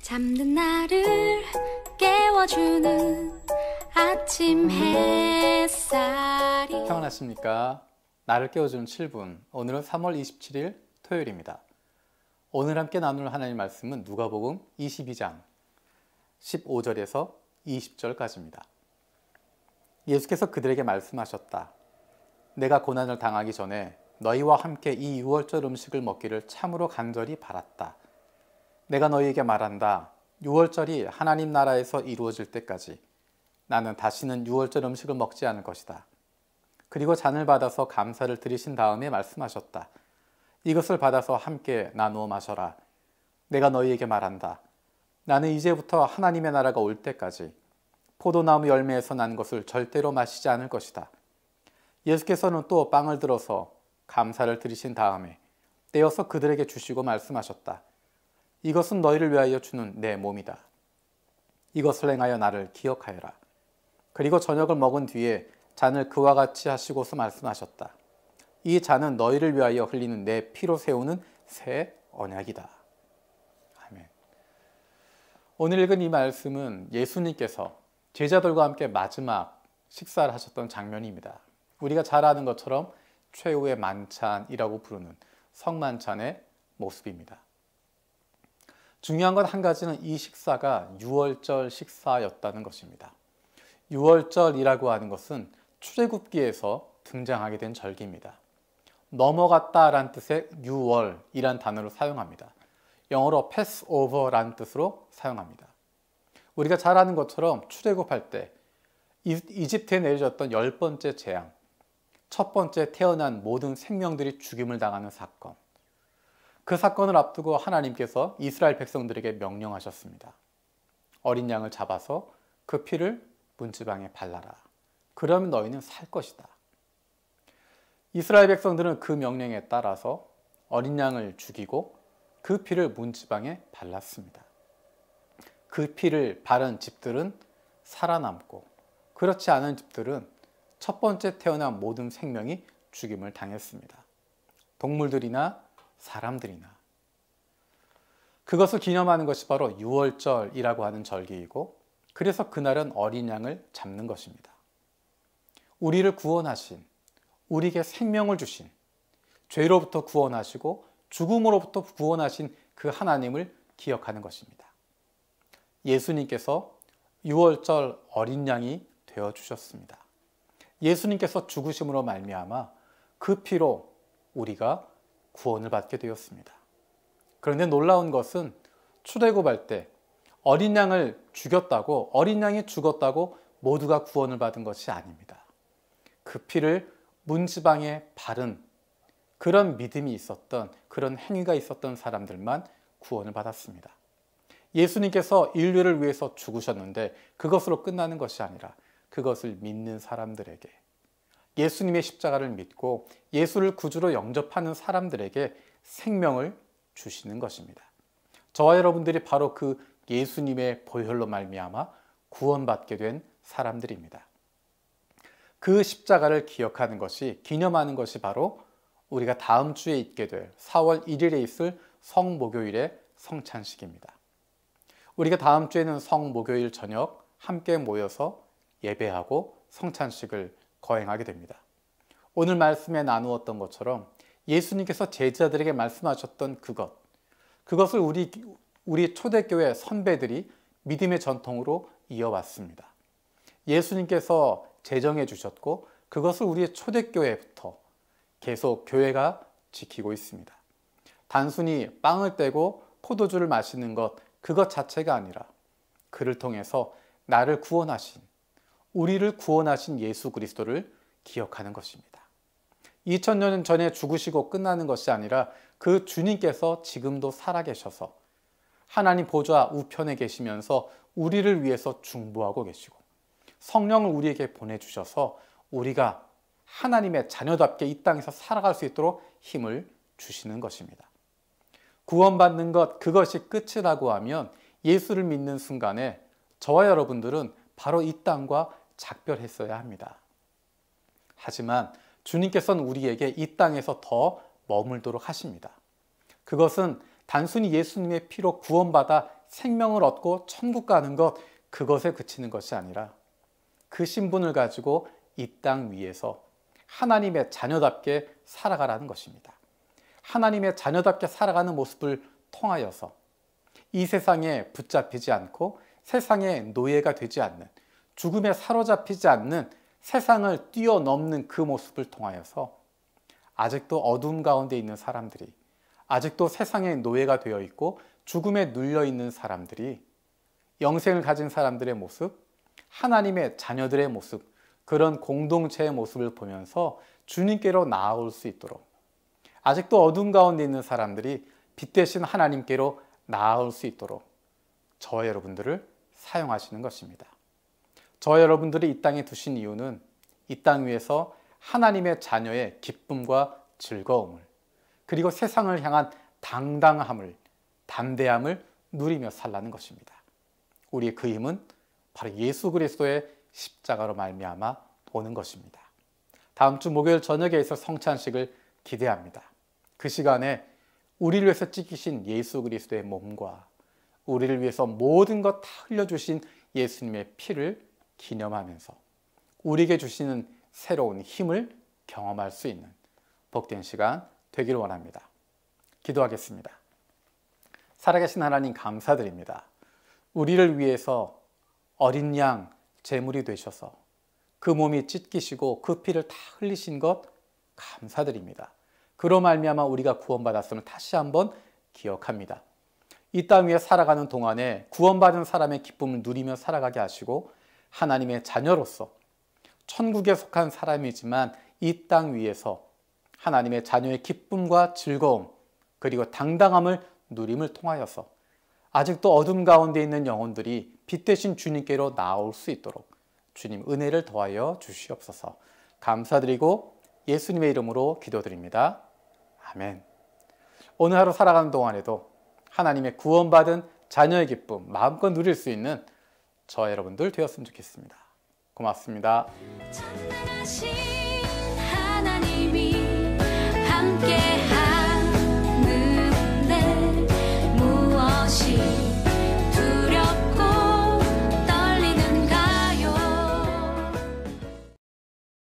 잠든 나를 깨워주는 아침 햇살이 평안하십니까? 나를 깨워주는 7분. 오늘은 3월 27일 토요일입니다. 오늘 함께 나눌 하나님의 말씀은 누가복음 22장 15절에서 20절까지입니다. 예수께서 그들에게 말씀하셨다. 내가 고난을 당하기 전에 너희와 함께 이 유월절 음식을 먹기를 참으로 간절히 바랐다. 내가 너희에게 말한다. 유월절이 하나님 나라에서 이루어질 때까지 나는 다시는 유월절 음식을 먹지 않을 것이다. 그리고 잔을 받아서 감사를 드리신 다음에 말씀하셨다. 이것을 받아서 함께 나누어 마셔라. 내가 너희에게 말한다. 나는 이제부터 하나님의 나라가 올 때까지 포도나무 열매에서 난 것을 절대로 마시지 않을 것이다. 예수께서는 또 빵을 들어서 감사를 드리신 다음에 떼어서 그들에게 주시고 말씀하셨다. 이것은 너희를 위하여 주는 내 몸이다. 이것을 행하여 나를 기억하여라. 그리고 저녁을 먹은 뒤에 잔을 그와 같이 하시고서 말씀하셨다. 이 잔은 너희를 위하여 흘리는 내 피로 세우는 새 언약이다. 아멘. 오늘 읽은 이 말씀은 예수님께서 제자들과 함께 마지막 식사를 하셨던 장면입니다. 우리가 잘 아는 것처럼 최후의 만찬이라고 부르는 성만찬의 모습입니다. 중요한 건 한 가지는 이 식사가 유월절 식사였다는 것입니다. 유월절이라고 하는 것은 출애굽기에서 등장하게 된 절기입니다. 넘어갔다라는 뜻의 유월이란 단어를 사용합니다. 영어로 패스오버라는 뜻으로 사용합니다. 우리가 잘 아는 것처럼 출애굽할 때 이집트에 내려졌던 10번째 재앙, 첫 번째 태어난 모든 생명들이 죽임을 당하는 사건, 그 사건을 앞두고 하나님께서 이스라엘 백성들에게 명령하셨습니다. 어린 양을 잡아서 그 피를 문지방에 발라라. 그러면 너희는 살 것이다. 이스라엘 백성들은 그 명령에 따라서 어린 양을 죽이고 그 피를 문지방에 발랐습니다. 그 피를 바른 집들은 살아남고 그렇지 않은 집들은 첫 번째 태어난 모든 생명이 죽임을 당했습니다. 동물들이나 사람들이나. 그것을 기념하는 것이 바로 유월절이라고 하는 절기이고 그래서 그날은 어린 양을 잡는 것입니다. 우리를 구원하신, 우리에게 생명을 주신, 죄로부터 구원하시고 죽음으로부터 구원하신 그 하나님을 기억하는 것입니다. 예수님께서 유월절 어린 양이 되어주셨습니다. 예수님께서 죽으심으로 말미암아 그 피로 우리가 구원을 받게 되었습니다. 그런데 놀라운 것은 출애굽할 때 어린 양을 죽였다고, 어린 양이 죽었다고 모두가 구원을 받은 것이 아닙니다. 그 피를 문지방에 바른 그런 믿음이 있었던, 그런 행위가 있었던 사람들만 구원을 받았습니다. 예수님께서 인류를 위해서 죽으셨는데 그것으로 끝나는 것이 아니라 그것을 믿는 사람들에게, 예수님의 십자가를 믿고 예수를 구주로 영접하는 사람들에게 생명을 주시는 것입니다. 저와 여러분들이 바로 그 예수님의 보혈로 말미암아 구원받게 된 사람들입니다. 그 십자가를 기억하는 것이, 기념하는 것이 바로 우리가 다음 주에 있게 될 4월 1일에 있을 성목요일의 성찬식입니다. 우리가 다음 주에는 성목요일 저녁 함께 모여서 예배하고 성찬식을 거행하게 됩니다. 오늘 말씀에 나누었던 것처럼 예수님께서 제자들에게 말씀하셨던 그것을 우리 초대교회 선배들이 믿음의 전통으로 이어왔습니다. 예수님께서 제정해 주셨고 그것을 우리의 초대교회부터 계속 교회가 지키고 있습니다. 단순히 빵을 떼고 포도주를 마시는 것, 그것 자체가 아니라 그를 통해서 나를 구원하신, 우리를 구원하신 예수 그리스도를 기억하는 것입니다. 2000년 전에 죽으시고 끝나는 것이 아니라 그 주님께서 지금도 살아계셔서 하나님 보좌 우편에 계시면서 우리를 위해서 중보하고 계시고 성령을 우리에게 보내주셔서 우리가 하나님의 자녀답게 이 땅에서 살아갈 수 있도록 힘을 주시는 것입니다. 구원받는 것, 그것이 끝이라고 하면 예수를 믿는 순간에 저와 여러분들은 바로 이 땅과 작별했어야 합니다. 하지만 주님께서는 우리에게 이 땅에서 더 머물도록 하십니다. 그것은 단순히 예수님의 피로 구원받아 생명을 얻고 천국 가는 것, 그것에 그치는 것이 아니라 그 신분을 가지고 이 땅 위에서 하나님의 자녀답게 살아가라는 것입니다. 하나님의 자녀답게 살아가는 모습을 통하여서 이 세상에 붙잡히지 않고 세상의 노예가 되지 않는, 죽음에 사로잡히지 않는 세상을 뛰어넘는 그 모습을 통하여서 아직도 어둠 가운데 있는 사람들이, 아직도 세상의 노예가 되어 있고 죽음에 눌려 있는 사람들이 영생을 가진 사람들의 모습, 하나님의 자녀들의 모습, 그런 공동체의 모습을 보면서 주님께로 나아올 수 있도록, 아직도 어둠 가운데 있는 사람들이 빛 대신 하나님께로 나아올 수 있도록 저와 여러분들을 사용하시는 것입니다. 저와 여러분들이 이 땅에 두신 이유는 이 땅 위에서 하나님의 자녀의 기쁨과 즐거움을, 그리고 세상을 향한 당당함을, 담대함을 누리며 살라는 것입니다. 우리의 그 힘은 바로 예수 그리스도의 십자가로 말미암아 오는 것입니다. 다음 주 목요일 저녁에 있을 성찬식을 기대합니다. 그 시간에 우리를 위해서 찢기신 예수 그리스도의 몸과 우리를 위해서 모든 것 다 흘려주신 예수님의 피를 기념하면서 우리에게 주시는 새로운 힘을 경험할 수 있는 복된 시간 되기를 원합니다. 기도하겠습니다. 살아계신 하나님 감사드립니다. 우리를 위해서 어린 양 제물이 되셔서 그 몸이 찢기시고 그 피를 다 흘리신 것 감사드립니다. 그로 말미암아 우리가 구원받았음을 다시 한번 기억합니다. 이 땅 위에 살아가는 동안에 구원받은 사람의 기쁨을 누리며 살아가게 하시고 하나님의 자녀로서 천국에 속한 사람이지만 이 땅 위에서 하나님의 자녀의 기쁨과 즐거움 그리고 당당함을 누림을 통하여서 아직도 어둠 가운데 있는 영혼들이 빛 대신 주님께로 나올 수 있도록 주님 은혜를 더하여 주시옵소서. 감사드리고 예수님의 이름으로 기도드립니다. 아멘. 오늘 하루 살아가는 동안에도 하나님의 구원받은 자녀의 기쁨 마음껏 누릴 수 있는 저와 여러분들 되었으면 좋겠습니다. 고맙습니다. 찬란하신